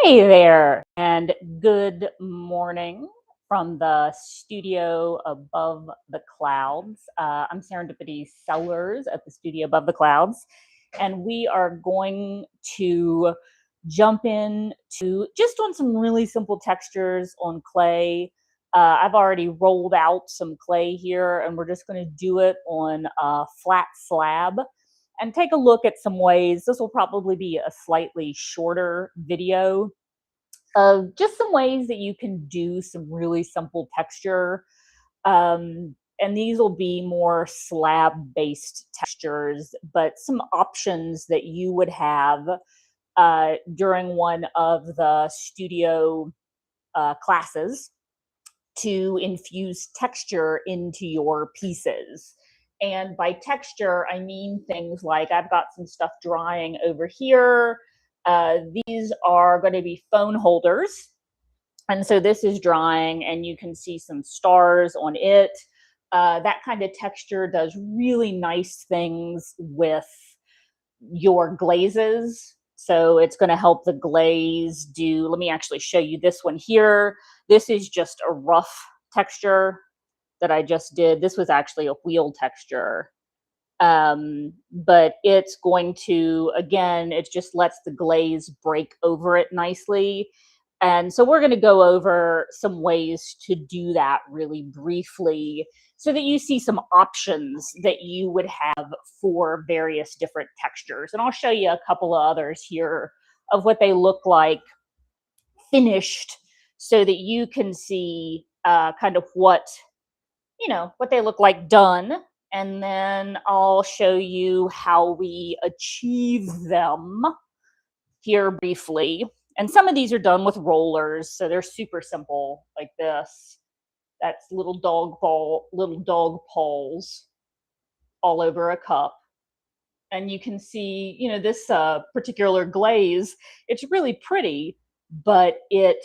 Hey there, and good morning from the studio above the clouds. I'm Serendipity Sellers at the studio above the clouds, and we are going to jump in to just on some really simple textures on clay. I've already rolled out some clay here, and we're just going to do it on a flat slab and take a look at some ways. This will probably be a slightly shorter video of just some ways that you can do some really simple texture. And these will be more slab based textures, but some options that you would have during one of the studio classes to infuse texture into your pieces. And by texture, I mean things like I've got some stuff drying over here. These are going to be phone holders. And so this is drying, and you can see some stars on it. That kind of texture does really nice things with your glazes. So it's going to help the glaze do, let me actually show you this one here. This is just a rough texture that I just did. This was actually a wheel texture. But it's going to, again, it just lets the glaze break over it nicely. And so we're going to go over some ways to do that really briefly so that you see some options that you would have for various different textures. And I'll show you a couple of others here of what they look like finished so that you can see kind of what they look like done. And then I'll show you how we achieve them here briefly. And some of these are done with rollers, so they're super simple, like this. That's little dog paws all over a cup. And you can see, this particular glaze, it's really pretty, but it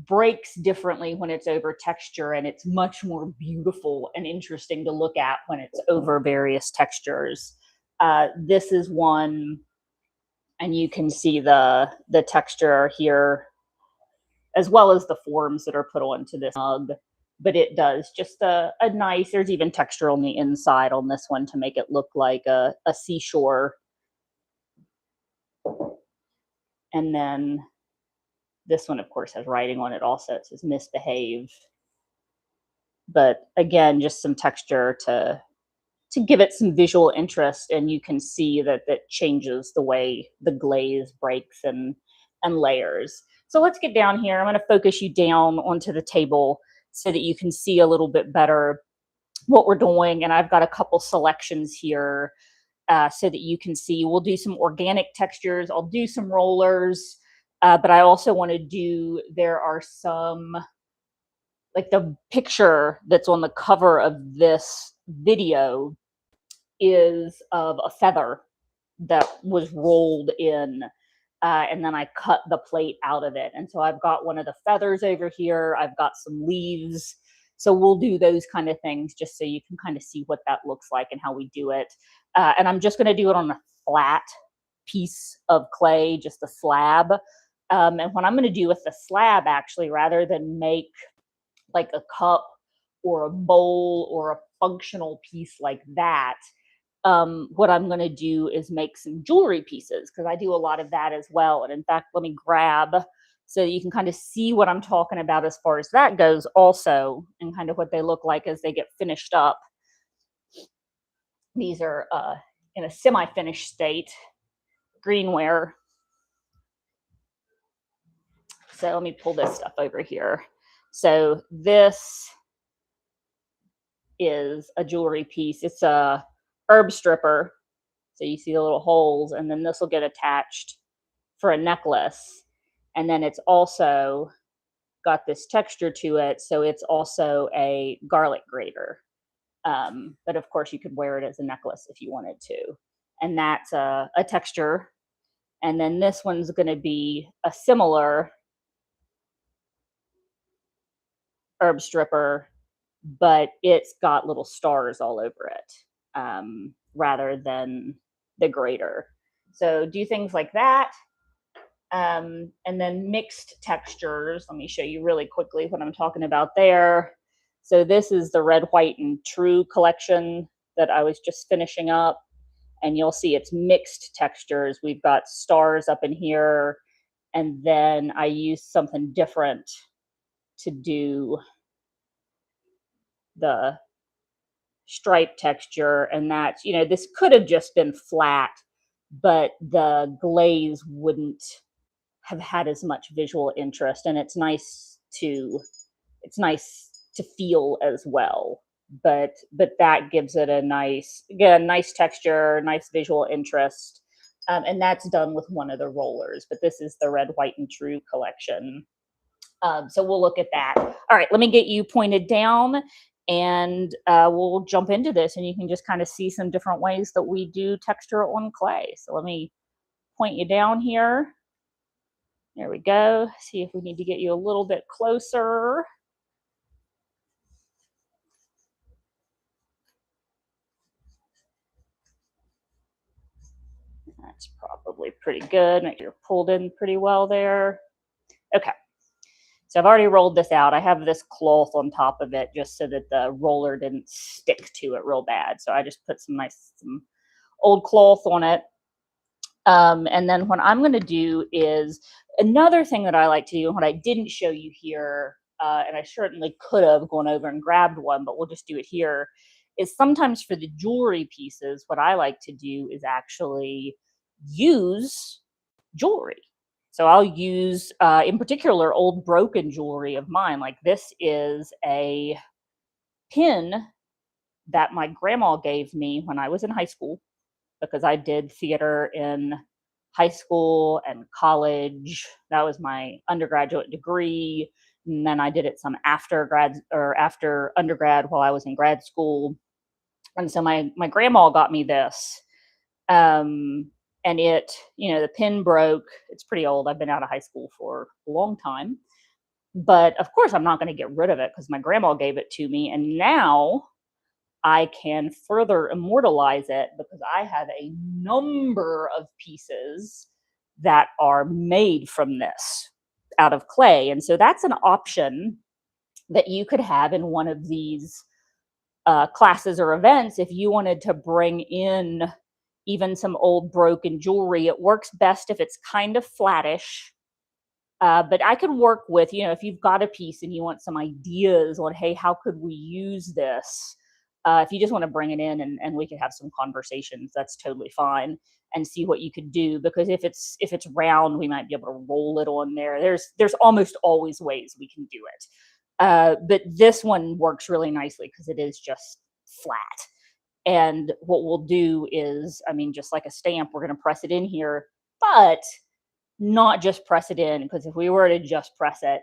breaks differently when it's over texture, and it's much more beautiful and interesting to look at when it's over various textures. This is one, and you can see the texture here, as well as the forms that are put onto this mug. But it does just a nice, there's even texture on the inside on this one to make it look like a seashore. And then this one, of course, has writing on it also. It says misbehave. But again, just some texture to give it some visual interest, and you can see that that changes the way the glaze breaks and layers. So let's get down here. I'm going to focus you down onto the table so that you can see a little bit better what we're doing. And I've got a couple selections here so that you can see. We'll do some organic textures. I'll do some rollers, but I also want to do, there are some, like the picture that's on the cover of this video is of a feather that was rolled in, and then I cut the plate out of it. And so I've got one of the feathers over here. I've got some leaves. So we'll do those kind of things just so you can kind of see what that looks like and how we do it. And I'm just going to do it on a flat piece of clay, just a slab. And what I'm going to do with the slab, actually, rather than make like a cup or a bowl or a functional piece like that, what I'm going to do is make some jewelry pieces, because I do a lot of that as well. And in fact, let me grab so you can kind of see what I'm talking about as far as that goes also, and kind of what they look like as they get finished up. These are in a semi-finished state, greenware. So let me pull this stuff over here. So this is a jewelry piece. It's a herb stripper. So you see the little holes, and then this will get attached for a necklace. And then it's also got this texture to it. So it's also a garlic grater. But of course you could wear it as a necklace if you wanted to. And that's a texture. And then this one's going to be a similar herb stripper, but it's got little stars all over it, rather than the grater. So do things like that. And then mixed textures. Let me show you really quickly what I'm talking about there. So this is the Red, White, and True collection that I was just finishing up. And you'll see it's mixed textures. We've got stars up in here. And then I used something different to do the stripe texture. And that's, this could have just been flat, but the glaze wouldn't have had as much visual interest, and it's nice to feel as well. But that gives it a nice texture, nice visual interest. And that's done with one of the rollers, but this is the Red, White, and True collection. So we'll look at that. All right, let me get you pointed down, and we'll jump into this, and you can just kind of see some different ways that we do texture on clay. So let me point you down here. There we go. See if we need to get you a little bit closer. That's probably pretty good. Make sure you're pulled in pretty well there. Okay. So I've already rolled this out. I have this cloth on top of it just so that the roller didn't stick to it real bad. So I just put some old cloth on it. And then what I'm going to do is another thing that I like to do, and what I didn't show you here, and I certainly could have gone over and grabbed one, but we'll just do it here, is sometimes for the jewelry pieces, what I like to do is actually use jewelry. So I'll use, in particular, old broken jewelry of mine. Like this is a pin that my grandma gave me when I was in high school, because I did theater in high school and college. That was my undergraduate degree. And then I did it some after undergrad while I was in grad school. And so my grandma got me this. And it, the pin broke. It's pretty old. I've been out of high school for a long time. But of course, I'm not going to get rid of it because my grandma gave it to me. And now I can further immortalize it because I have a number of pieces that are made from this out of clay. And so that's an option that you could have in one of these classes or events if you wanted to bring in even some old broken jewelry. It works best if it's kind of flattish. But I could work with, if you've got a piece and you want some ideas on, hey, how could we use this? If you just want to bring it in and we could have some conversations, that's totally fine, and see what you could do. Because if it's round, we might be able to roll it on there. There's almost always ways we can do it. But this one works really nicely because it is just flat. And what we'll do is, just like a stamp, we're going to press it in here, but not just press it in, because if we were to just press it,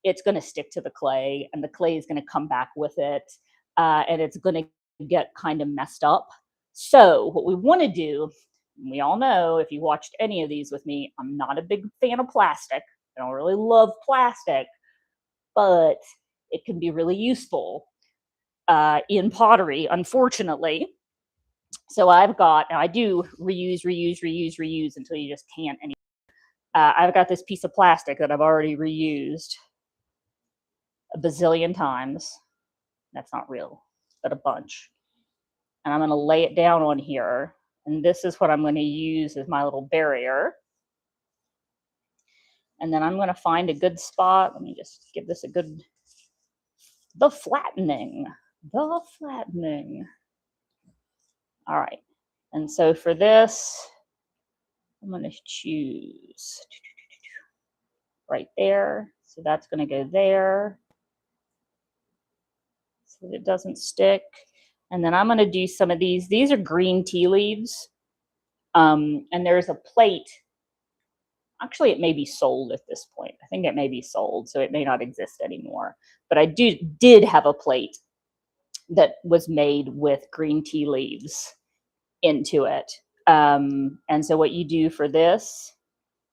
it's going to stick to the clay, and the clay is going to come back with it, and it's going to get kind of messed up. So what we want to do, we all know, if you watched any of these with me, I'm not a big fan of plastic. I don't really love plastic, but it can be really useful in pottery, unfortunately. So I do reuse until you just can't anymore. I've got this piece of plastic that I've already reused a bazillion times. That's not real, but a bunch. And I'm going to lay it down on here. And this is what I'm going to use as my little barrier. And then I'm going to find a good spot. Let me just give this the flattening. All right. And so for this, I'm going to choose right there. So that's going to go there so that it doesn't stick. And then I'm going to do some of these. These are green tea leaves. And there's a plate. Actually, it may be sold at this point. I think it may be sold, so it may not exist anymore. But I did have a plate that was made with green tea leaves into it. And so what you do for this,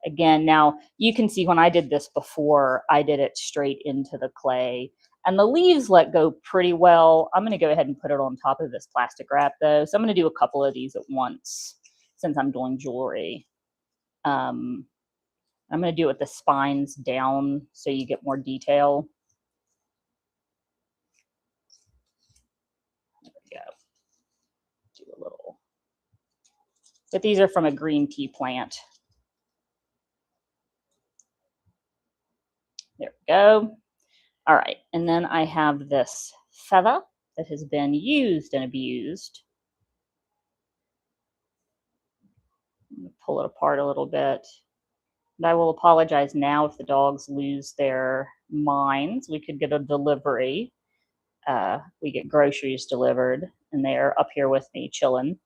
again, now you can see when I did this before, I did it straight into the clay, and the leaves let go pretty well. I'm going to go ahead and put it on top of this plastic wrap though. So I'm going to do a couple of these at once since I'm doing jewelry. I'm going to do it with the spines down so you get more detail. There we go. Do a little. But these are from a green tea plant. There we go. All right, and then I have this feather that has been used and abused. I'm going to pull it apart a little bit. And I will apologize now if the dogs lose their minds. We could get a delivery. We get groceries delivered, and they are up here with me chilling.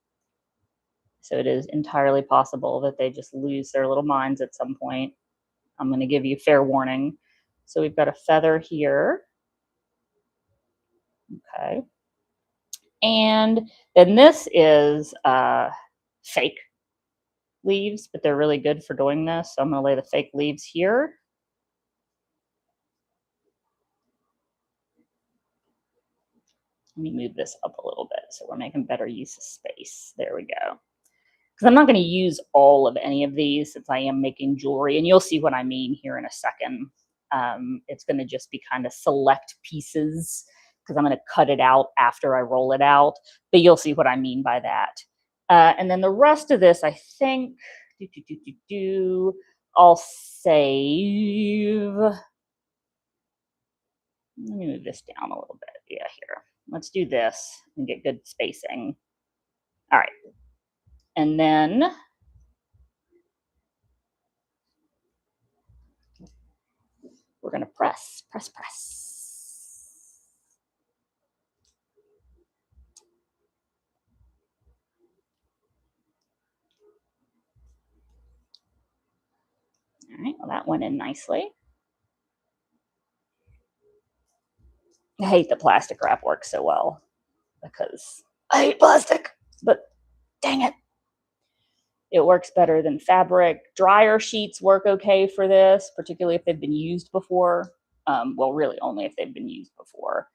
So it is entirely possible that they just lose their little minds at some point. I'm going to give you fair warning. So we've got a feather here. Okay. And then this is fake leaves, but they're really good for doing this. So I'm going to lay the fake leaves here. Let me move this up a little bit so we're making better use of space. There we go. Because I'm not going to use all of any of these since I am making jewelry, and you'll see what I mean here in a second. It's going to just be kind of select pieces because I'm going to cut it out after I roll it out, but you'll see what I mean by that. And then the rest of this, I think, I'll save. Let me move this down a little bit. Yeah, here. Let's do this and get good spacing. All right. And then we're going to press. All right, well, that went in nicely. I hate that plastic wrap works so well because I hate plastic, but dang it. It works better than fabric. Dryer sheets work okay for this, particularly if they've been used before. Well, really only if they've been used before,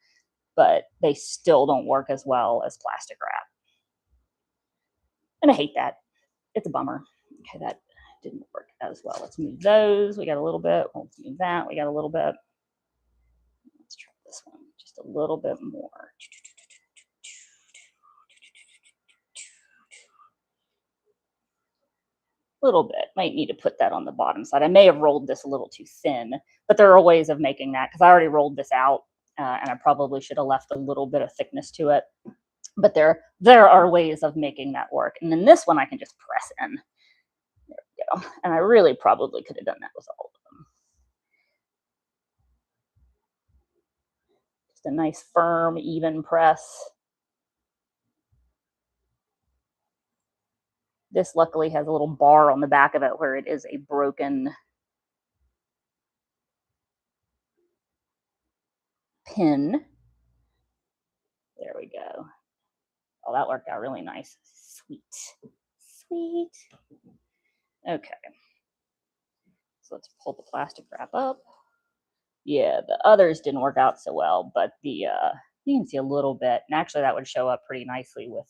but they still don't work as well as plastic wrap. And I hate that. It's a bummer. Okay, that didn't work as well. Let's move those. We got a little bit. Let's move that. We got a little bit. Let's try this one just a little bit more. Little bit. Might need to put that on the bottom side. I may have rolled this a little too thin, but there are ways of making that because I already rolled this out, and I probably should have left a little bit of thickness to it. But there are ways of making that work. And then this one I can just press in. There we go. And I really probably could have done that with all of them. Just a nice, firm, even press. This luckily has a little bar on the back of it where it is a broken pin. There we go. Oh, that worked out really nice. Sweet. Okay. So let's pull the plastic wrap up. Yeah, the others didn't work out so well, but the you can see a little bit. And actually that would show up pretty nicely with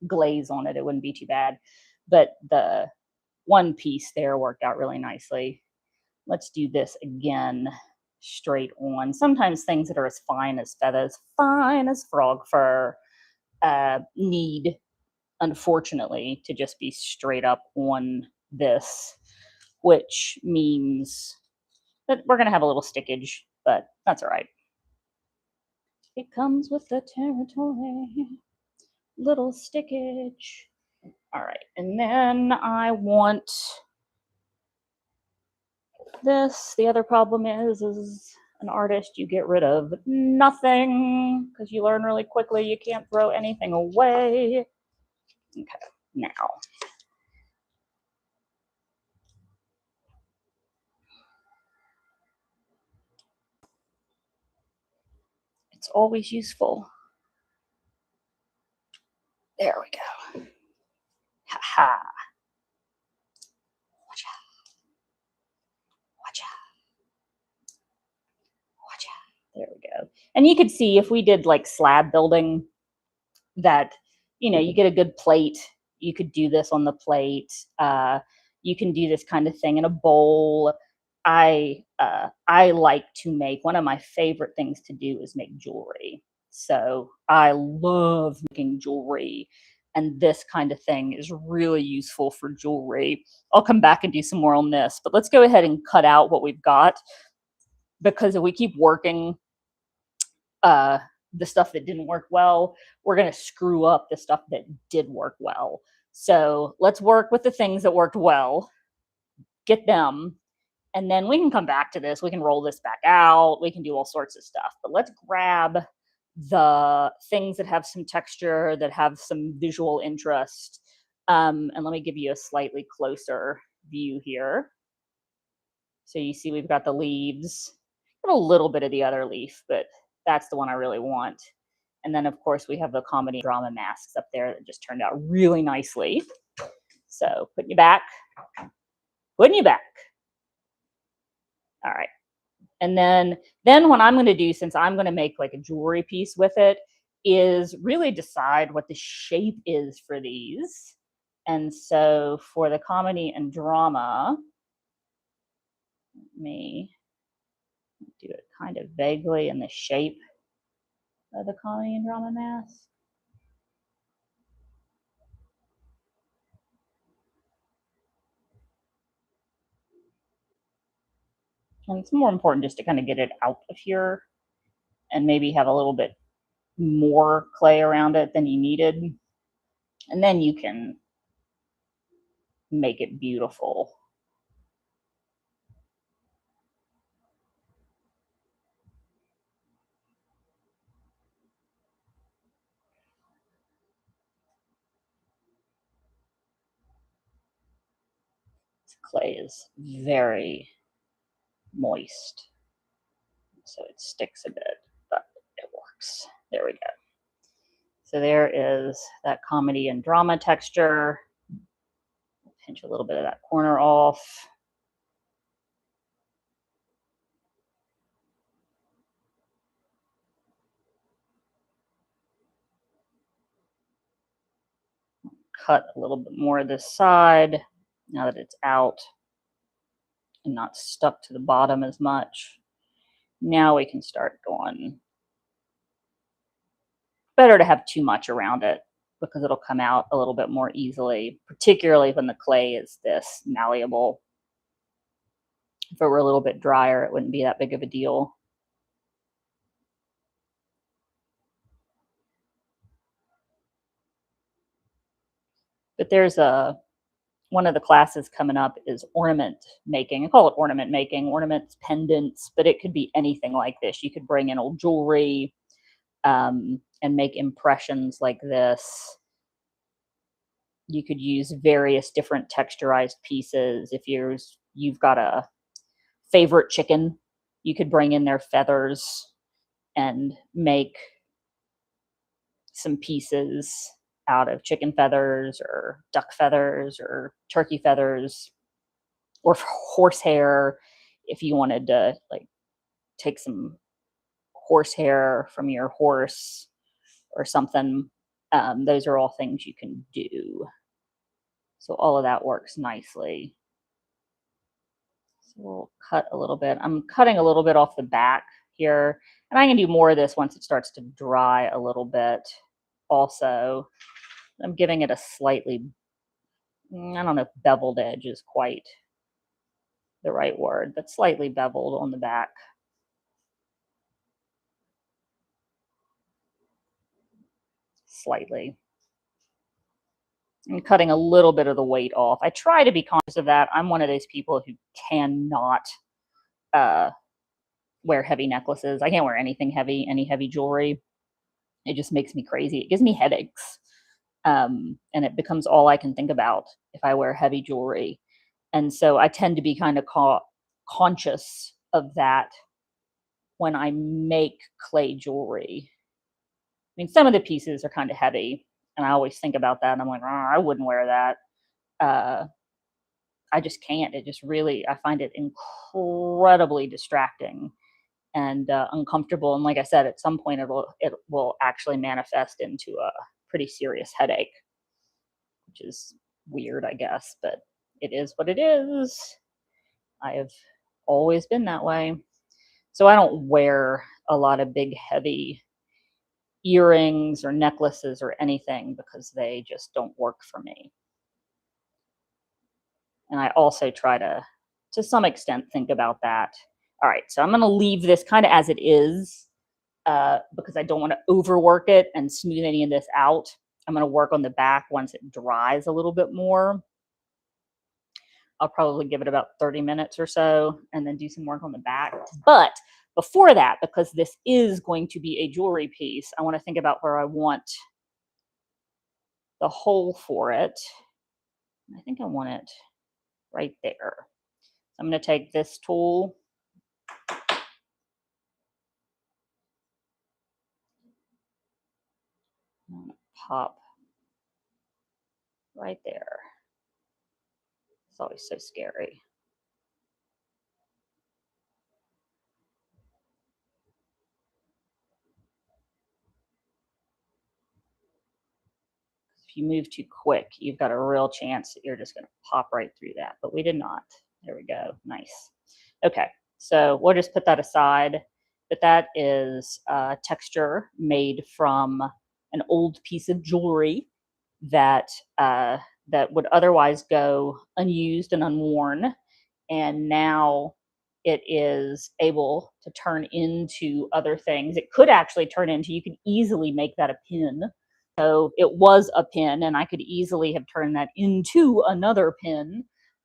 glaze on it. It wouldn't be too bad. But the one piece there worked out really nicely. Let's do this again straight on. Sometimes things that are as fine as feathers, fine as frog fur, need, unfortunately, to just be straight up on this, which means that we're going to have a little stickage, but that's all right. It comes with the territory. Little stickage. All right, and then I want this. The other problem is an artist, you get rid of nothing because you learn really quickly you can't throw anything away. Okay, now. It's always useful. There we go. Ha ha. Watch out. Watch out. Watch out. There we go. And you could see if we did like slab building that, you know, you get a good plate. You could do this on the plate. You can do this kind of thing in a bowl. I like to make, one of my favorite things to do is make jewelry. So I love making jewelry, and this kind of thing is really useful for jewelry. I'll come back and do some more on this, but let's go ahead and cut out what we've got, because if we keep working uh, the stuff that didn't work well, we're going to screw up the stuff that did work well. So let's work with the things that worked well, get them, and then we can come back to this. We can roll this back out. We can do all sorts of stuff. But let's grab the things that have some texture, that have some visual interest. And let me give you a slightly closer view here. So you see we've got the leaves, got a little bit of the other leaf, but that's the one I really want. And then, of course, we have the comedy drama masks up there that just turned out really nicely. So putting you back, putting you back. All right. And then what I'm going to do, since I'm going to make like a jewelry piece with it, is really decide what the shape is for these. And so for the comedy and drama, let me do it kind of vaguely in the shape of the comedy and drama mask. And it's more important just to kind of get it out of here and maybe have a little bit more clay around it than you needed. And then you can make it beautiful. This clay is very moist, so it sticks a bit, but it works. There we go. So there is that comedy and drama texture. Pinch a little bit of that corner off. Cut a little bit more of this side now that it's out and not stuck to the bottom as much. Now we can start going. Better to have too much around it because it'll come out a little bit more easily, particularly when the clay is this malleable. If it were a little bit drier, it wouldn't be that big of a deal. But there's one of the classes coming up is ornament making. I call it ornament making, ornaments, pendants, but it could be anything like this. You could bring in old jewelry and make impressions like this. You could use various different texturized pieces. If you've got a favorite chicken, you could bring in their feathers and make some pieces out of chicken feathers or duck feathers or turkey feathers or horsehair. If you wanted to like take some horsehair from your horse or something, those are all things you can do. So all of that works nicely. So we'll cut a little bit. I'm cutting a little bit off the back here, and I can do more of this once it starts to dry a little bit. Also, I'm giving it a slightly, I don't know if beveled edge is quite the right word, but slightly beveled on the back. Slightly. And cutting a little bit of the weight off. I try to be conscious of that. I'm one of those people who cannot wear heavy necklaces. I can't wear anything heavy, any heavy jewelry. It just makes me crazy. It gives me headaches. And it becomes all I can think about if I wear heavy jewelry. And so I tend to be kind of conscious of that when I make clay jewelry. I mean, some of the pieces are kind of heavy, and I always think about that, and I'm like, oh, I wouldn't wear that. I just can't. It just really, I find it incredibly distracting and uncomfortable. And like I said, at some point it will actually manifest into a pretty serious headache, which is weird, I guess, but it is what it is. I have always been that way. So I don't wear a lot of big, heavy earrings or necklaces or anything because they just don't work for me. And I also try to some extent, think about that. All right, so I'm going to leave this kind of as it is because I don't want to overwork it and smooth any of this out. I'm going to work on the back once it dries a little bit more. I'll probably give it about 30 minutes or so and then do some work on the back. But before that, because this is going to be a jewelry piece, I want to think about where I want the hole for it. I think I want it right there. I'm going to take this tool. I'm going to pop right there. It's always so scary. If you move too quick, you've got a real chance that you're just going to pop right through that. But we did not. There we go. Nice. Okay, so we'll just put that aside. But that is texture made from an old piece of jewelry that that would otherwise go unused and unworn, and now it is able to turn into other things. It could actually turn into, you could easily make that a pin. So it was a pin, and I could easily have turned that into another pin.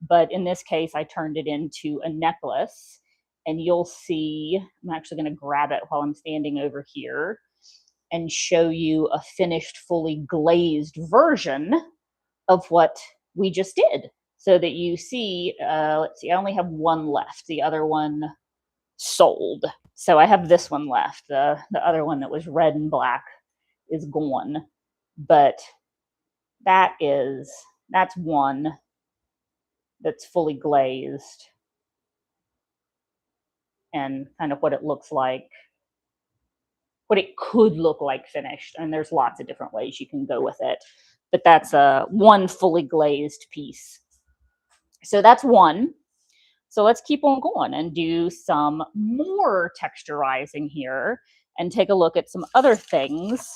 But in this case, I turned it into a necklace. And you'll see, I'm actually going to grab it while I'm standing over here and show you a finished, fully glazed version of what we just did. So that you see, let's see, I only have one left. The other one sold. So I have this one left. The other one that was red and black is gone. But that's one that's fully glazed and kind of what it looks like, what it could look like finished. And there's lots of different ways you can go with it. But that's one fully glazed piece. So that's one. So let's keep on going and do some more texturizing here and take a look at some other things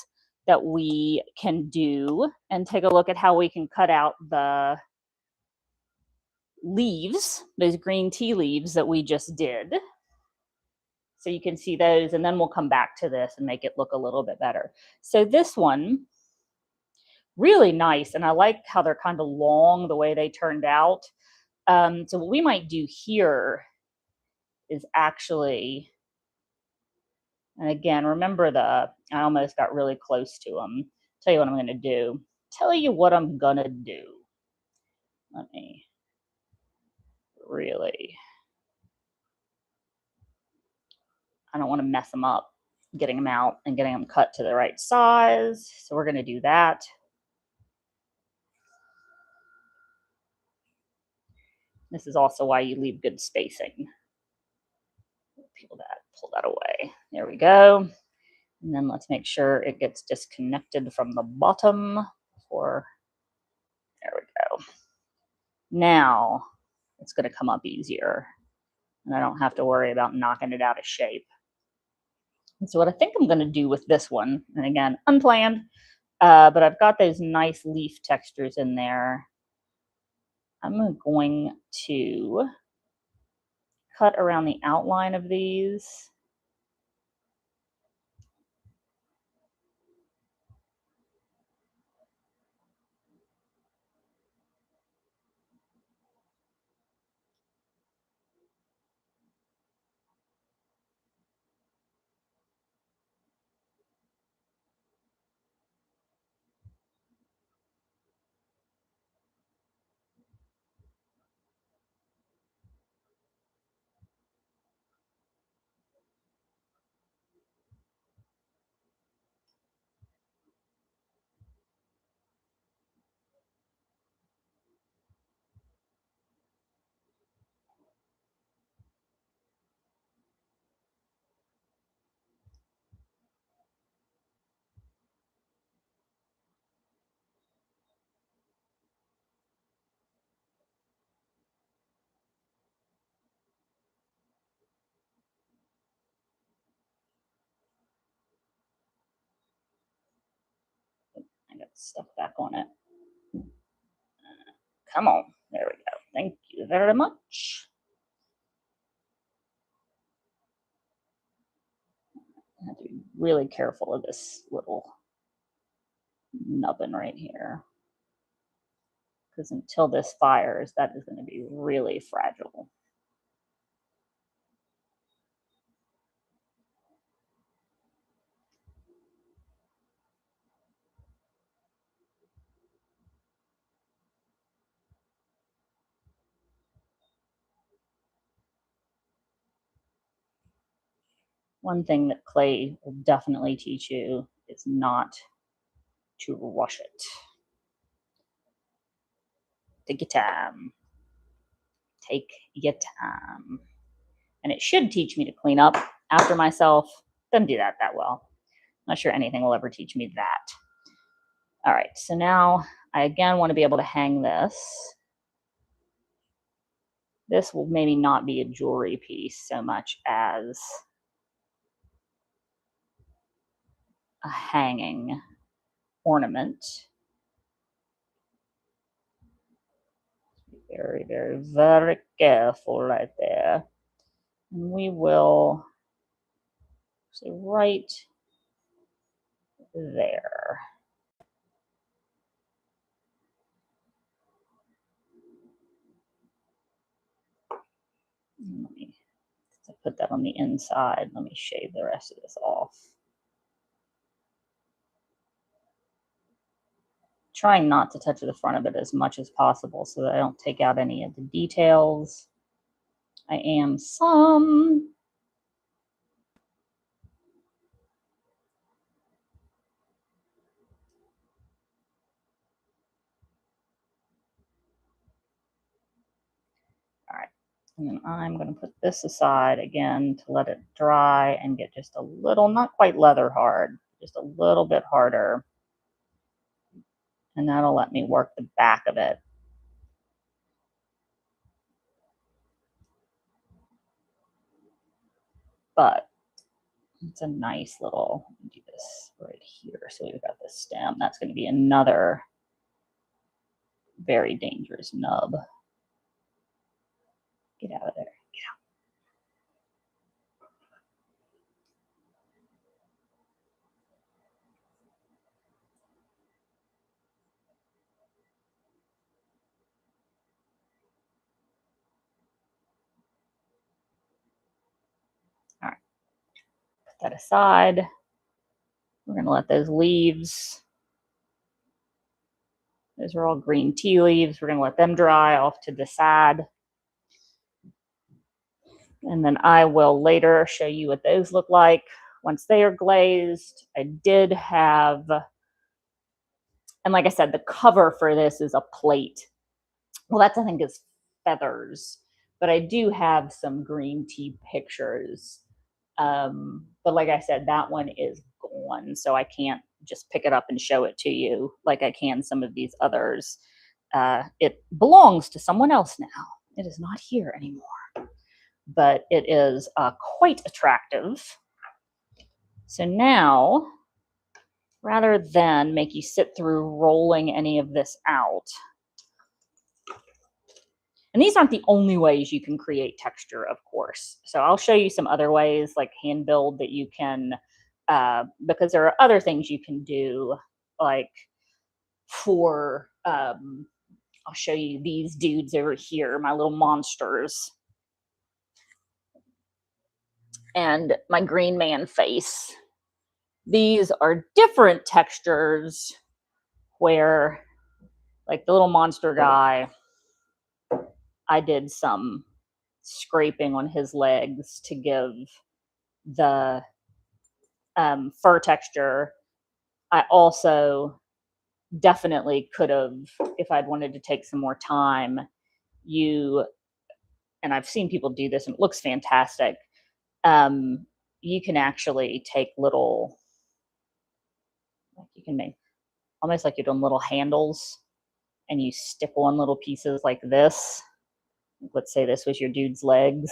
that we can do and take a look at how we can cut out the leaves, those green tea leaves that we just did. So you can see those, and then we'll come back to this and make it look a little bit better. So this one, really nice, and I like how they're kind of long the way they turned out. So what we might do here is actually, and again, remember I almost got really close to them. Tell you what I'm going to do. Tell you what I'm going to do. Let me really, I don't want to mess them up, getting them out and getting them cut to the right size. So we're going to do that. This is also why you leave good spacing. Pull that away. There we go. And then let's make sure it gets disconnected from the bottom before, there we go. Now it's going to come up easier and I don't have to worry about knocking it out of shape. And so what I think I'm going to do with this one, and again, unplanned, but I've got those nice leaf textures in there. I'm going to cut around the outline of these. got stuff back on it. Come on. There we go. Thank you very much. I have to be really careful of this little nubbin right here, because until this fires, that is going to be really fragile. One thing that clay will definitely teach you is not to rush it. Take your time. Take your time. And it should teach me to clean up after myself. Doesn't do that well. Not sure anything will ever teach me that. All right, so now I again want to be able to hang this. This will maybe not be a jewelry piece so much as a hanging ornament. Very, very, very careful right there. And we will say right there. Let me put that on the inside. Let me shave the rest of this off. Trying not to touch the front of it as much as possible so that I don't take out any of the details. I am some. All right, and then I'm going to put this aside again to let it dry and get just a little, not quite leather hard, just a little bit harder. And that'll let me work the back of it. But it's a nice little, let me do this right here. So we've got the stem. That's going to be another very dangerous nub. Get out of there. Get out. All right. Put that aside. We're going to let those leaves, those are all green tea leaves. We're going to let them dry off to the side. And then I will later show you what those look like once they are glazed. I did have, and like I said, the cover for this is a plate. Well, that's, I think, is feathers, but I do have some green tea pictures. But like I said, that one is gone, so I can't just pick it up and show it to you like I can some of these others. It belongs to someone else now. It is not here anymore. But it is quite attractive. So now, rather than make you sit through rolling any of this out, and these aren't the only ways you can create texture, of course. So I'll show you some other ways, like hand build, that you can, because there are other things you can do, like for, I'll show you these dudes over here, my little monsters. And my green man face. These are different textures where, like the little monster guy, I did some scraping on his legs to give the fur texture. I also definitely could have, if I'd wanted to take some more time, and I've seen people do this and it looks fantastic. You can actually take little, you can make almost like you're doing little handles, and you stick on little pieces like this. Let's say this was your dude's legs,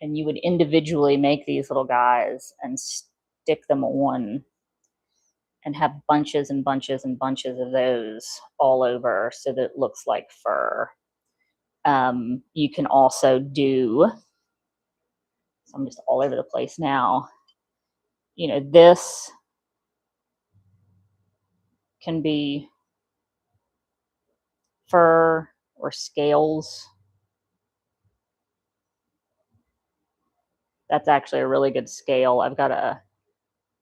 and you would individually make these little guys and stick them on, and have bunches and bunches and bunches of those all over so that it looks like fur. You can also do, so I'm just all over the place now. You know, this can be fur or scales. That's actually a really good scale. I've got a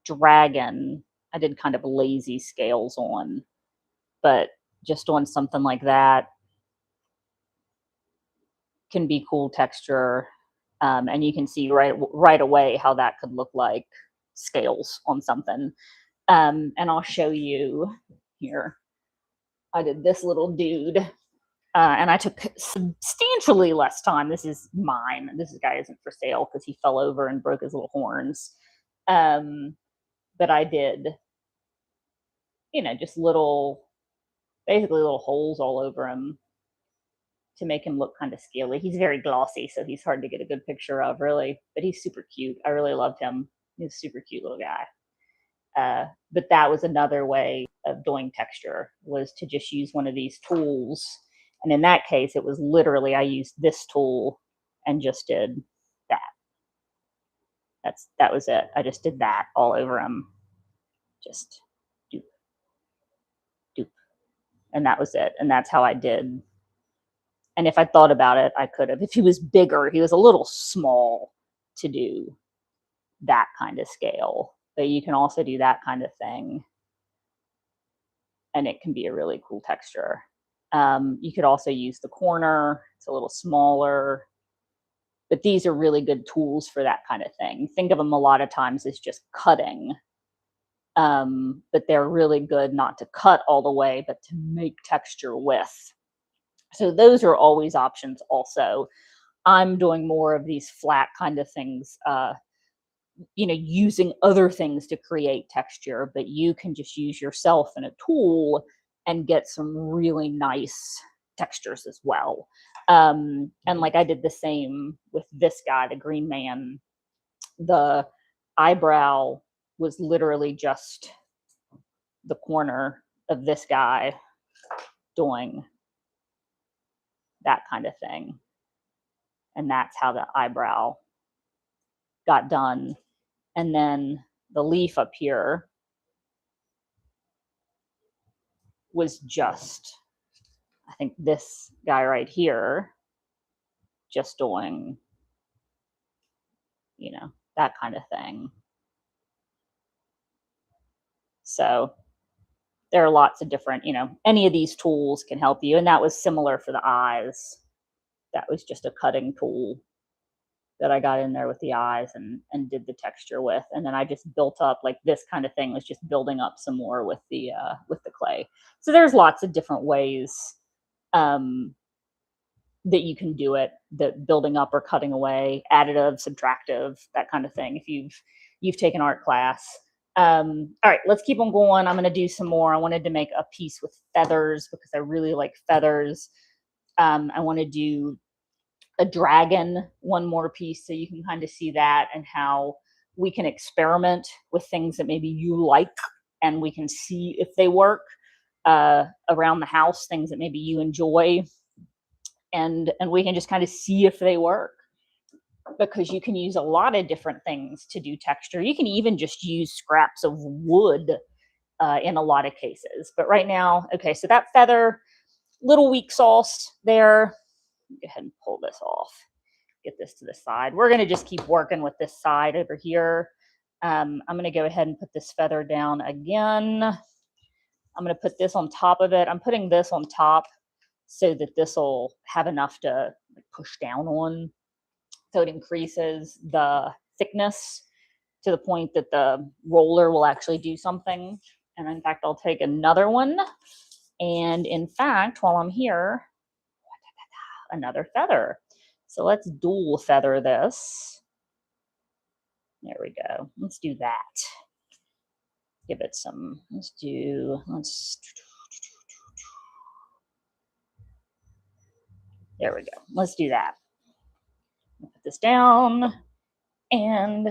dragon. I did kind of lazy scales on, but just on something like that can be cool texture. And you can see right away how that could look like scales on something. And I'll show you here. I did this little dude, and I took substantially less time. This is mine. This guy isn't for sale because he fell over and broke his little horns. But I did, you know, just basically little holes all over him to make him look kind of scaly. He's very glossy, so he's hard to get a good picture of, really. But he's super cute. I really loved him. He's a super cute little guy. But that was another way of doing texture, was to just use one of these tools. And in that case, it was literally I used this tool and just did that. That was it. I just did that all over him. Just doop, doop. And that was it. And that's how I did. And if I thought about it, I could have. If he was bigger, he was a little small to do that kind of scale. But you can also do that kind of thing, and it can be a really cool texture. You could also use the corner. It's a little smaller, but these are really good tools for that kind of thing. Think of them a lot of times as just cutting, but they're really good not to cut all the way, but to make texture with. So those are always options also. I'm doing more of these flat kind of things, you know, using other things to create texture, but you can just use yourself and a tool and get some really nice textures as well. And like I did the same with this guy, the Green Man. The eyebrow was literally just the corner of this guy doing that kind of thing. And that's how the eyebrow got done. And then the leaf up here was just, I think this guy right here, just doing, you know, that kind of thing. So there are lots of different, you know, any of these tools can help you. And that was similar for the eyes. That was just a cutting tool that I got in there with the eyes and did the texture with. And then I just built up, like, this kind of thing was just building up some more with the clay. So there's lots of different ways that you can do it, that building up or cutting away, additive, subtractive, that kind of thing, if you've taken art class. All right, let's keep on going. I'm going to do some more. I wanted to make a piece with feathers because I really like feathers. I want to do a dragon, one more piece, so you can kind of see that and how we can experiment with things that maybe you like and we can see if they work around the house, things that maybe you enjoy, and we can just kind of see if they work, because you can use a lot of different things to do texture. You can even just use scraps of wood in a lot of cases. But right now, okay, so that feather, little weak sauce there. Go ahead and pull this off. Get this to the side. We're going to just keep working with this side over here. I'm going to go ahead and put this feather down again. I'm going to put this on top of it. I'm putting this on top so that this will have enough to push down on, so it increases the thickness to the point that the roller will actually do something. And in fact, I'll take another one. And in fact, while I'm here, another feather. So let's dual feather this. There we go. Let's do that. Give it some, there we go. Let's do that. Put this down, and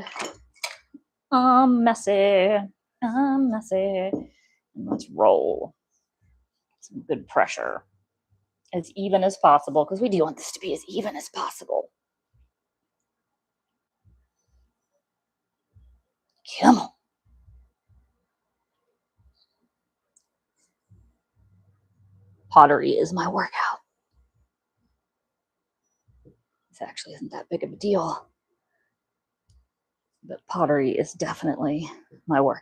I'm messy. And let's roll some good pressure, as even as possible, because we do want this to be as even as possible. Come on. Pottery is my workout. This actually isn't that big of a deal, but pottery is definitely my workout.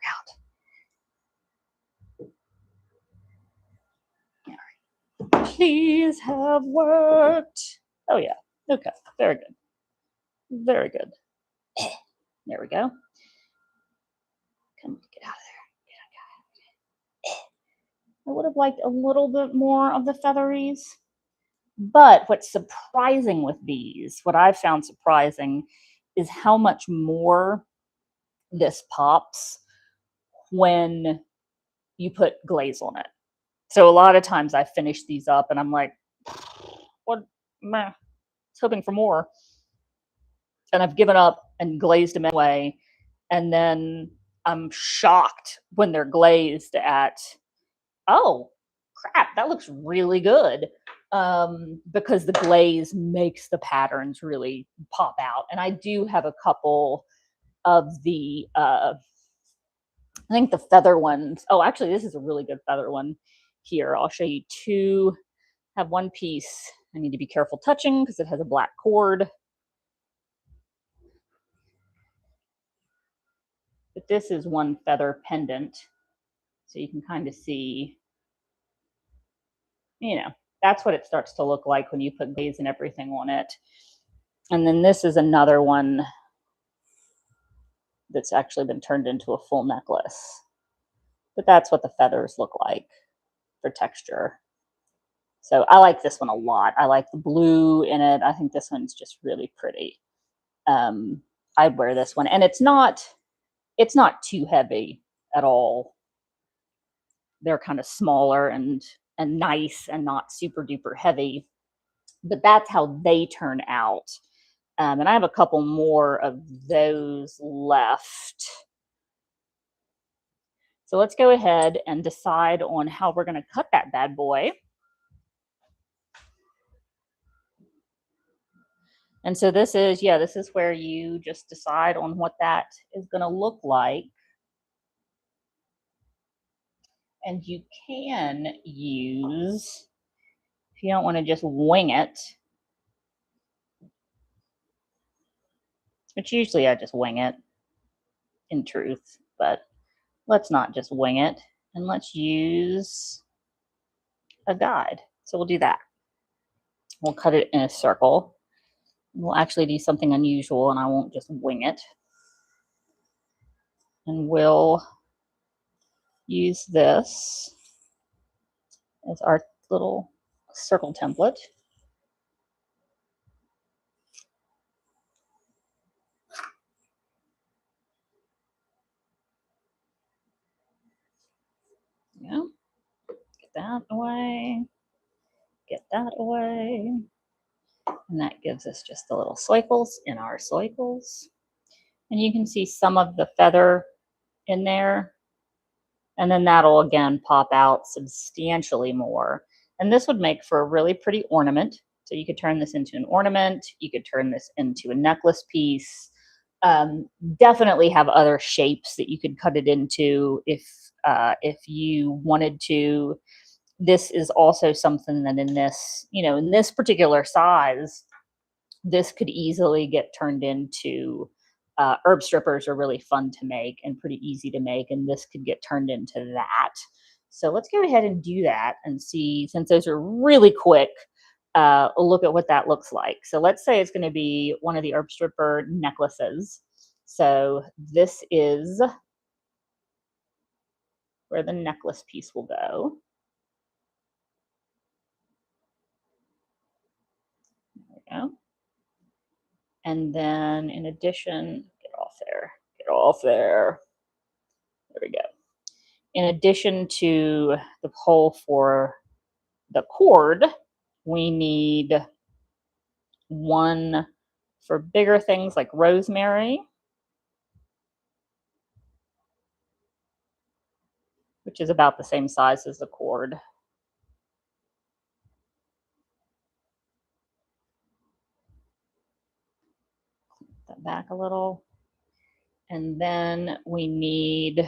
All right. Please have worked. Oh yeah. Okay. Very good. Very good. There we go. Come on, get out of there. Get out. I would have liked a little bit more of the featheries. But what's surprising with these, what I've found surprising, is how much more this pops when you put glaze on it. So a lot of times I finish these up and I'm like, what? Meh. I was hoping for more. And I've given up and glazed them anyway. And then I'm shocked when they're glazed at, oh, crap, that looks really good. Because the glaze makes the patterns really pop out. And I do have a couple of the, I think the feather ones. Oh, actually, this is a really good feather one here. I'll show you two. Have one piece I need to be careful touching because it has a black cord. But this is one feather pendant. So you can kind of see, you know, that's what it starts to look like when you put glaze and everything on it. And then this is another one that's actually been turned into a full necklace. But that's what the feathers look like for texture. So I like this one a lot. I like the blue in it. I think this one's just really pretty. I'd wear this one, and it's not too heavy at all. They're kind of smaller and nice and not super duper heavy, but that's how they turn out. And I have a couple more of those left. So let's go ahead and decide on how we're going to cut that bad boy. And so this is, yeah, this is where you just decide on what that is going to look like. And you can use, if you don't want to just wing it, which usually I just wing it in truth, but let's not just wing it, and let's use a guide. So we'll do that. We'll cut it in a circle. We'll actually do something unusual, and I won't just wing it. And we'll use this as our little circle template. Yeah, get that away, get that away. And that gives us just the little circles in our circles. And you can see some of the feather in there. And then that'll again pop out substantially more. And this would make for a really pretty ornament. So you could turn this into an ornament. You could turn this into a necklace piece. Definitely have other shapes that you could cut it into if you wanted to. This is also something that in this, in this particular size, this could easily get turned into herb strippers are really fun to make and pretty easy to make, and this could get turned into that. So let's go ahead and do that and see, since those are really quick, look at what that looks like. So let's say it's going to be one of the herb stripper necklaces. So this is where the necklace piece will go. There we go. And then in addition, get off there, get off there. There we go. In addition to the hole for the cord, we need one for bigger things like rosemary, which is about the same size as the cord. That back a little. And then we need,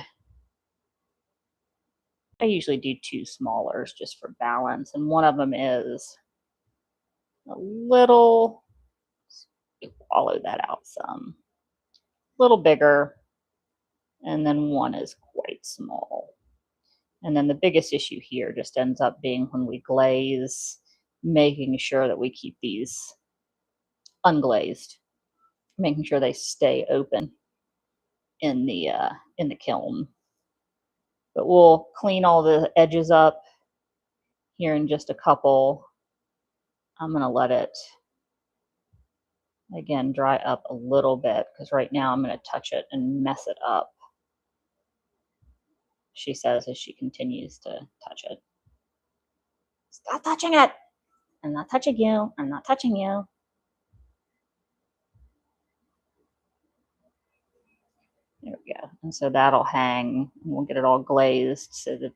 I usually do 2 smallers just for balance. And one of them is a little, follow that out some, a little bigger. And then one is quite small. And then the biggest issue here just ends up being when we glaze, making sure that we keep these unglazed, making sure they stay open in the kiln. But we'll clean all the edges up here in just a couple. I'm going to let it again dry up a little bit because right now I'm going to touch it and mess it up, she says as she continues to touch it. Stop touching it. I'm not touching you. I'm not touching you. There we go. And so that'll hang, and we'll get it all glazed so that it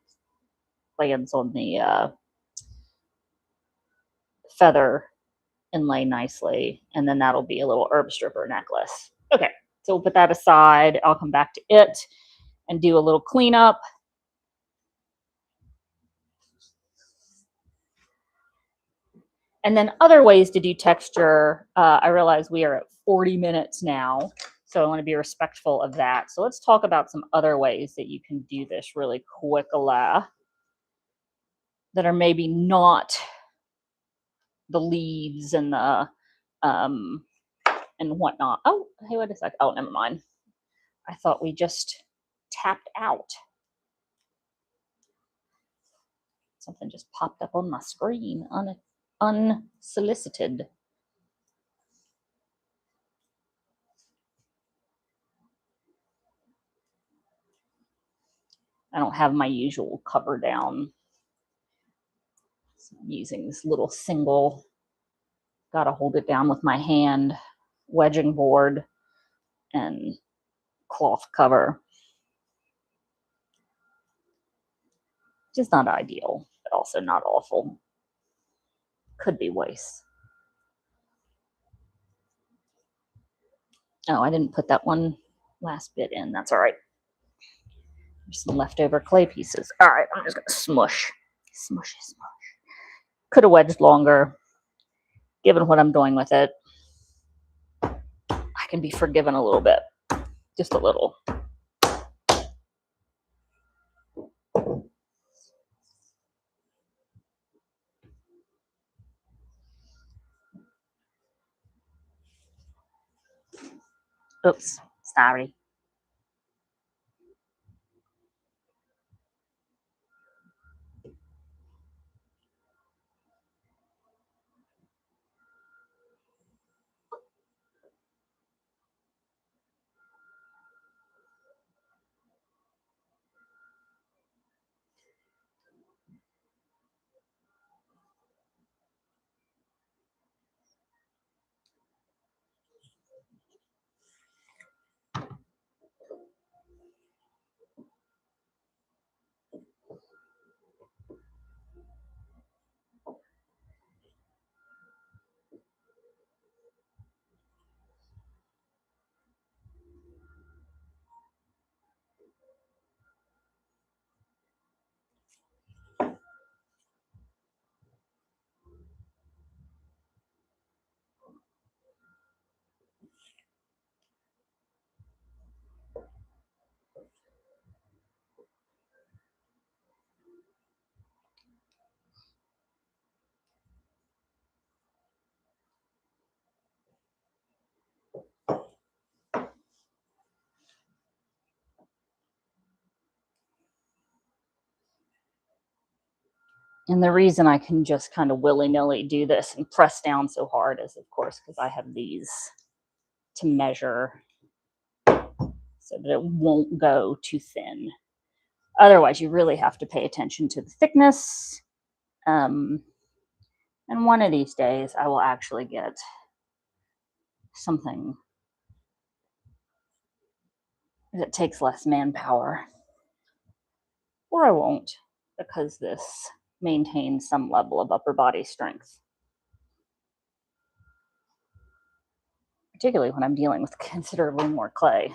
lands on the feather inlay nicely. And then that'll be a little herb stripper necklace. Okay, so we'll put that aside. I'll come back to it and do a little cleanup. And then other ways to do texture. I realize we are at 40 minutes now, so I want to be respectful of that. So let's talk about some other ways that you can do this really quickly that are maybe not the leaves and the and whatnot. Oh, hey, wait a sec. Oh, never mind. I thought we just tapped out. Something just popped up on my screen unsolicited. I don't have my usual cover down. So I'm using this little single, gotta hold it down with my hand, wedging board and cloth cover. Just not ideal, but also not awful. Could be worse. Oh, I didn't put that one last bit in. That's all right. There's some leftover clay pieces. All right, I'm just gonna smush. Smushy smush. Could have wedged longer, given what I'm doing with it. I can be forgiven a little bit, just a little. Oops, sorry. And the reason I can just kind of willy-nilly do this and press down so hard is, of course, because I have these to measure so that it won't go too thin. Otherwise, you really have to pay attention to the thickness. And one of these days, I will actually get something that takes less manpower. or I won't, because this maintains some level of upper body strength, particularly when I'm dealing with considerably more clay.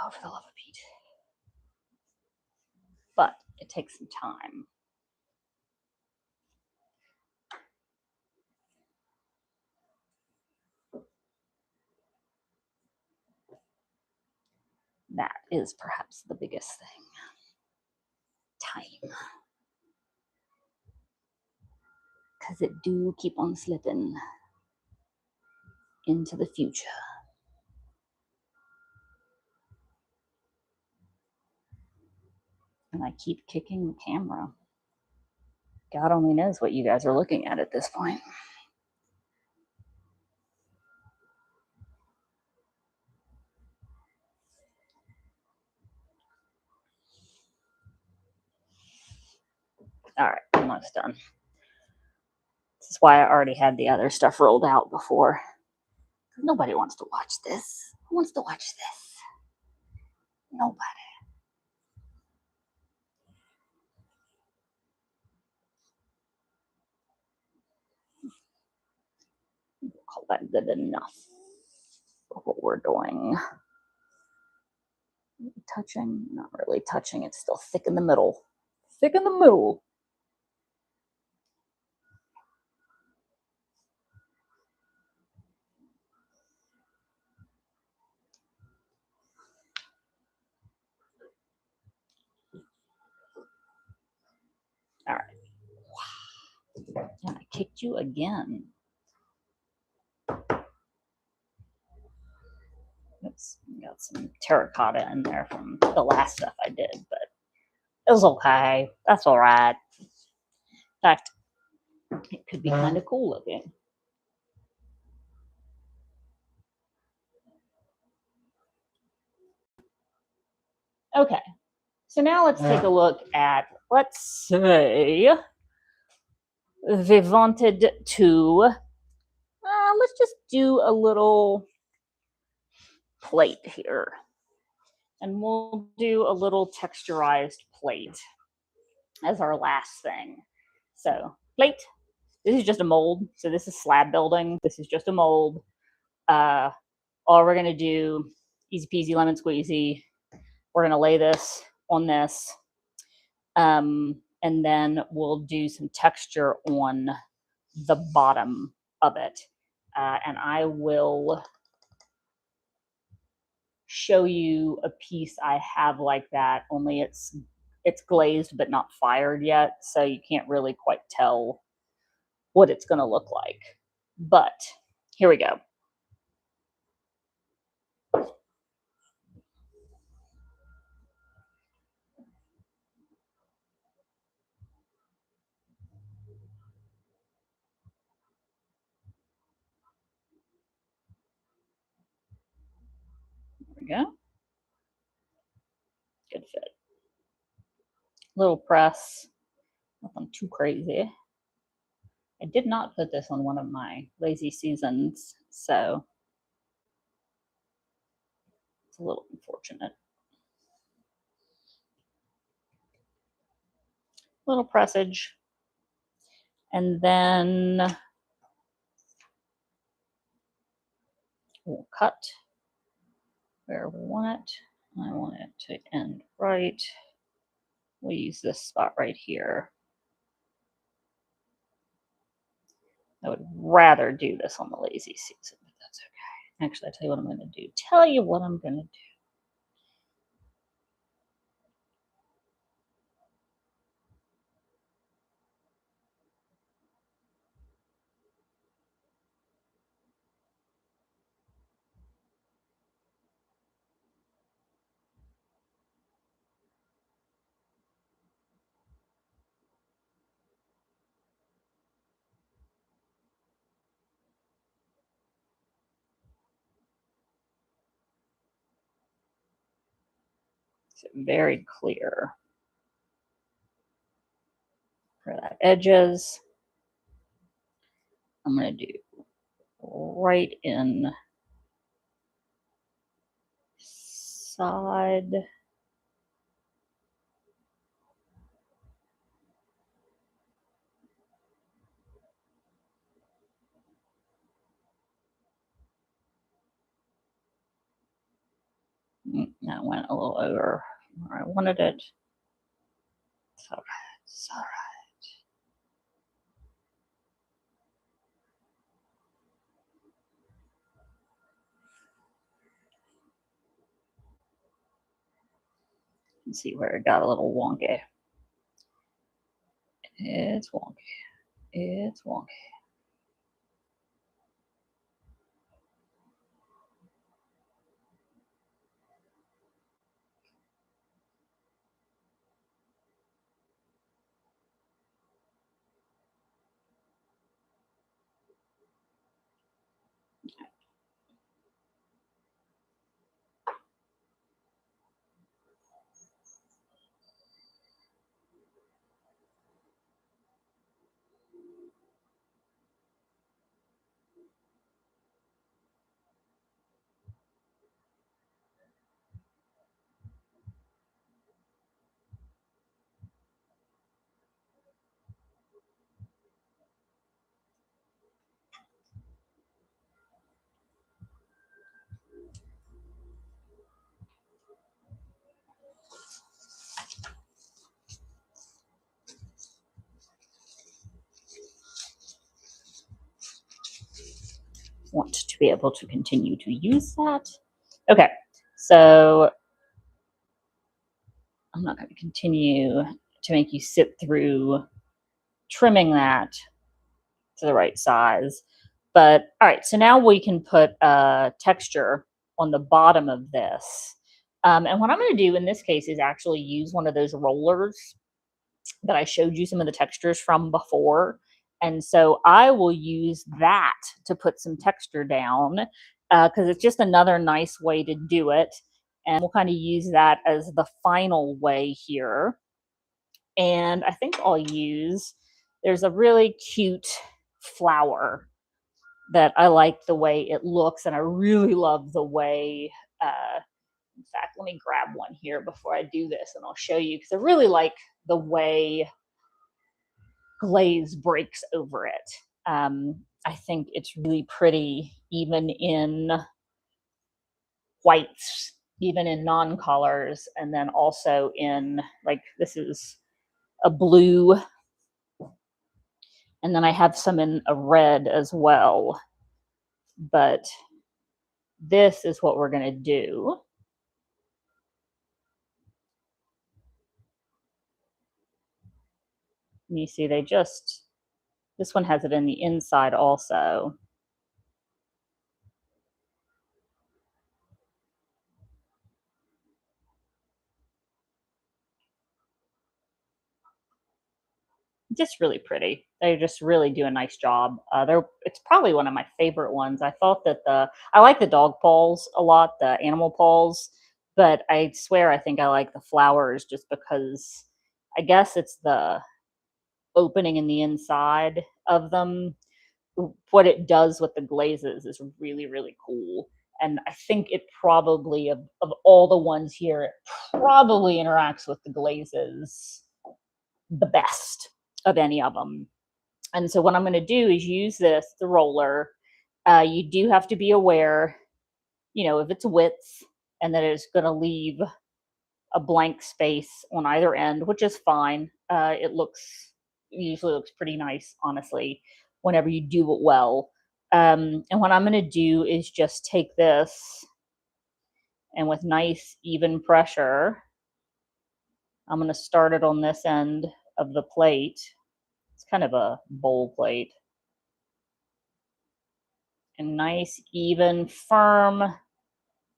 Oh, for the love of Pete. But it takes some time. That is perhaps the biggest thing. Time. Because it do keep on slipping into the future. And I keep kicking the camera. God only knows what you guys are looking at this point. All right, almost done. This is why I already had the other stuff rolled out before. Nobody wants to watch this. Who wants to watch this? Nobody. Call that good enough for what we're doing. Touching, not really touching. It's still thick in the middle. Thick in the middle. All right. And I kicked you again. It's got some terracotta in there from the last stuff I did, but it was okay. That's all right. In fact, it could be kind of cool looking. Okay, so now let's take a look at, let's say, we wanted to, let's just do a little plate here. And we'll do a little texturized plate as our last thing. So, plate. This is just a mold. So this is slab building. This is just a mold. All we're gonna do, easy peasy lemon squeezy. We're gonna lay this on this, and then we'll do some texture on the bottom of it, and I will show you a piece I have like that. Only it's glazed but not fired yet, so you can't really quite tell what it's going to look like. But here we go. There we go. Good fit. Little press. Nothing too crazy. I did not put this on one of my lazy Susans, so it's a little unfortunate. Little pressage. And then we'll cut where we want it. I want it to end right. We'll use this spot right here. I would rather do this on the lazy Susan, but that's okay. Actually, I'll tell you what I'm going to do. Tell you what I'm going to do. So very clear. edges. I'm going to do right in side. That went a little over where I wanted it. It's all right. It's all right. You can see where it got a little wonky. It's wonky. It's wonky. Want to be able to continue to use that. Okay, so I'm not going to continue to make you sit through trimming that to the right size. But all right, so now we can put a texture on the bottom of this. And what I'm going to do in this case is actually use one of those rollers that I showed you some of the textures from before. And so I will use that to put some texture down because it's just another nice way to do it. And we'll kind of use that as the final way here. And I think I'll use, there's a really cute flower that I like the way it looks. And I really love the way, in fact, let me grab one here before I do this and I'll show you because I really like the way glaze breaks over it. I think it's really pretty, even in whites, even in non-colors, and then also in, like, this is a blue, and then I have some in a red as well. But this is what we're going to do. You see, they just, this one has it in the inside also. Just really pretty. They just really do a nice job. It's probably one of my favorite ones. I thought that I like the dog paws a lot, the animal paws, but I swear I think I like the flowers just because I guess it's the opening in the inside of them. What it does with the glazes is really, really cool. And I think it probably, of all the ones here, it probably interacts with the glazes the best of any of them. And so what I'm going to do is use this, the roller. You do have to be aware, of its width and that it's going to leave a blank space on either end, which is fine. It usually looks pretty nice, honestly, whenever you do it well. And what I'm going to do is just take this and with nice even pressure, I'm going to start it on this end of the plate. It's kind of a bowl plate. And nice, even, firm,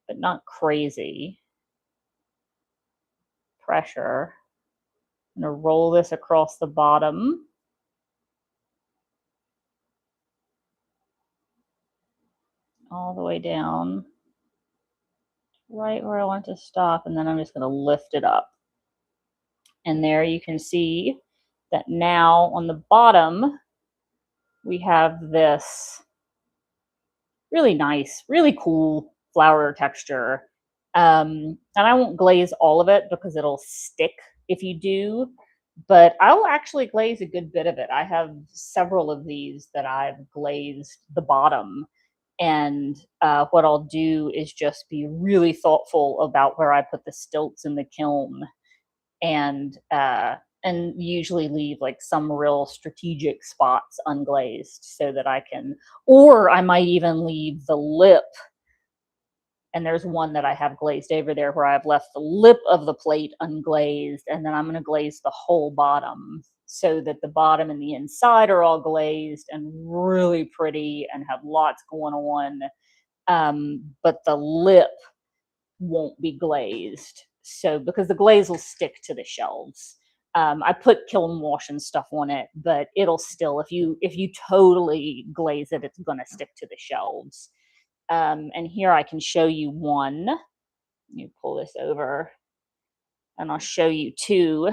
but not crazy pressure. I'm going to roll this across the bottom. All the way down. Right where I want to stop. And then I'm just going to lift it up. And there you can see that now on the bottom, we have this really nice, really cool flower texture. And I won't glaze all of it because it'll stick if you do, but I'll actually glaze a good bit of it. I have several of these that I've glazed the bottom. And what I'll do is just be really thoughtful about where I put the stilts in the kiln, and usually leave like some real strategic spots unglazed so that I can, or I might even leave the lip. And there's one that I have glazed over there where I've left the lip of the plate unglazed, and then I'm going to glaze the whole bottom so that the bottom and the inside are all glazed and really pretty and have lots going on. But the lip won't be glazed. So because the glaze will stick to the shelves. I put kiln wash and stuff on it, but it'll still, if you totally glaze it, it's gonna stick to the shelves. And here I can show you one. You pull this over, and I'll show you two.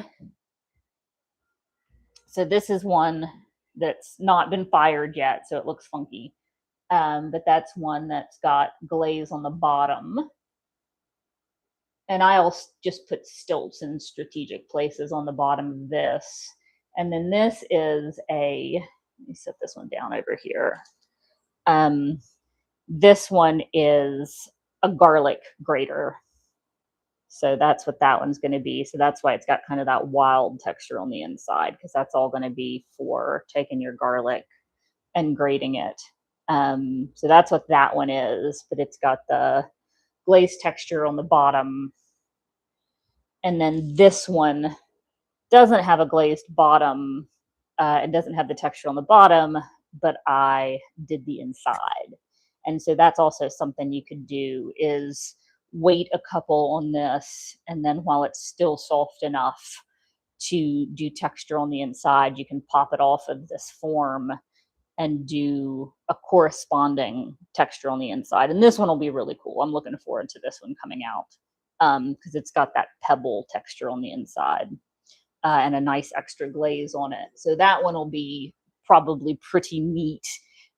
So this is one that's not been fired yet, so it looks funky. But that's one that's got glaze on the bottom. And I'll just put stilts in strategic places on the bottom of this. And then this is let me set this one down over here. This one is a garlic grater. So that's what that one's going to be. So that's why it's got kind of that wild texture on the inside, because that's all going to be for taking your garlic and grating it. So that's what that one is, but it's got the glaze texture on the bottom. And then this one doesn't have a glazed bottom. It doesn't have the texture on the bottom, but I did the inside. And so that's also something you could do, is wait a couple on this, and then while it's still soft enough to do texture on the inside, you can pop it off of this form and do a corresponding texture on the inside. And this one will be really cool. I'm looking forward to this one coming out, because it's got that pebble texture on the inside, and a nice extra glaze on it. So that one will be probably pretty neat.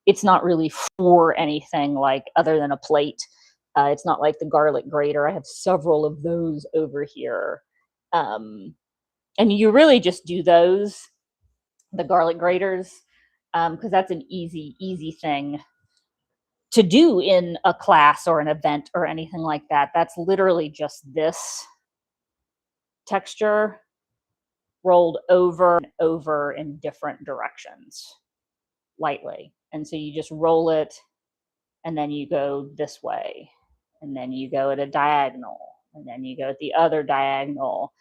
It's not really for anything like other than a plate. It's not like the garlic grater. I have several of those over here. And you really just do those, the garlic graters, because that's an easy thing to do in a class or an event or anything like that. That's literally just this texture rolled over and over in different directions lightly. And so you just roll it, and then you go this way, and then you go at a diagonal, and then you go at the other diagonal,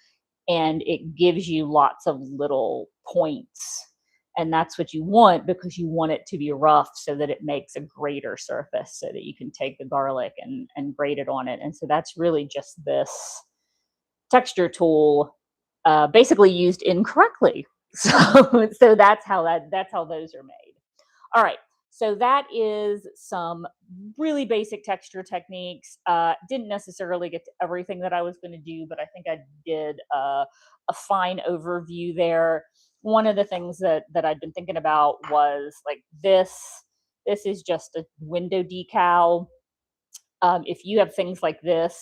and it gives you lots of little points. And that's what you want, because you want it to be rough so that it makes a grater surface so that you can take the garlic and grate it on it. And so that's really just this texture tool, basically used incorrectly. So that's how those are made. All right. So that is some really basic texture techniques. Didn't necessarily get to everything that I was going to do, but I think I did a fine overview there. One of the things that I'd been thinking about was like this. This is just a window decal. If you have things like this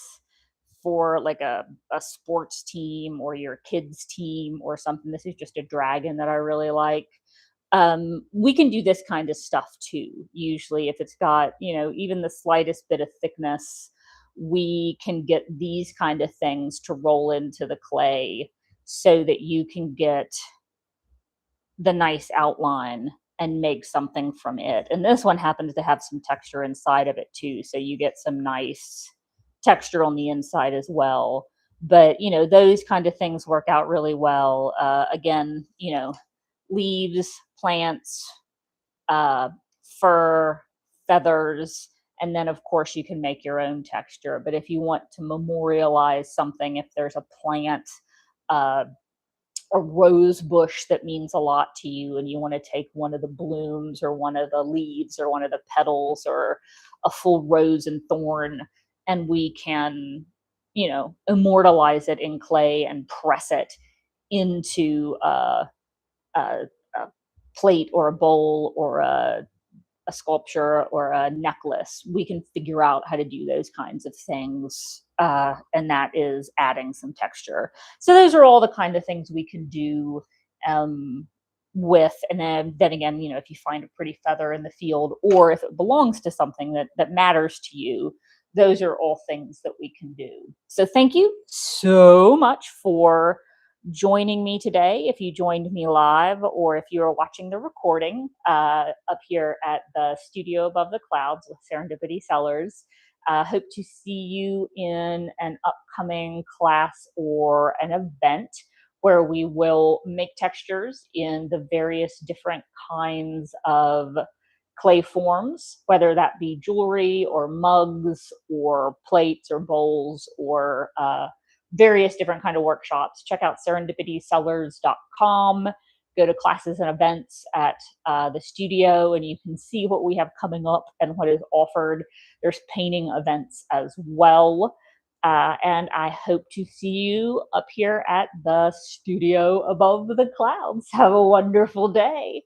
for like a sports team or your kids team or something, this is just a dragon that I really like. We can do this kind of stuff too. Usually if it's got, even the slightest bit of thickness, we can get these kind of things to roll into the clay so that you can get the nice outline and make something from it. And this one happens to have some texture inside of it too. So you get some nice texture on the inside as well. But, those kind of things work out really well. Again, leaves, plants, fur, feathers, and then of course you can make your own texture. But if you want to memorialize something, if there's a plant, a rose bush that means a lot to you, and you want to take one of the blooms or one of the leaves or one of the petals or a full rose and thorn, and we can, immortalize it in clay and press it into a plate or a bowl or a sculpture or a necklace, we can figure out how to do those kinds of things. And that is adding some texture. So those are all the kind of things we can do um, with. And then again, if you find a pretty feather in the field, or if it belongs to something that matters to you, those are all things that we can do. So thank you so much for joining me today. If you joined me live or if you're watching the recording up here at the studio above the clouds with Serendipity Sellers, hope to see you in an upcoming class or an event where we will make textures in the various different kinds of clay forms, whether that be jewelry or mugs or plates or bowls or various different kind of workshops. Check out serendipitysellers.com. Go to classes and events at the studio, and you can see what we have coming up and what is offered. There's painting events as well. And I hope to see you up here at the studio above the clouds. Have a wonderful day.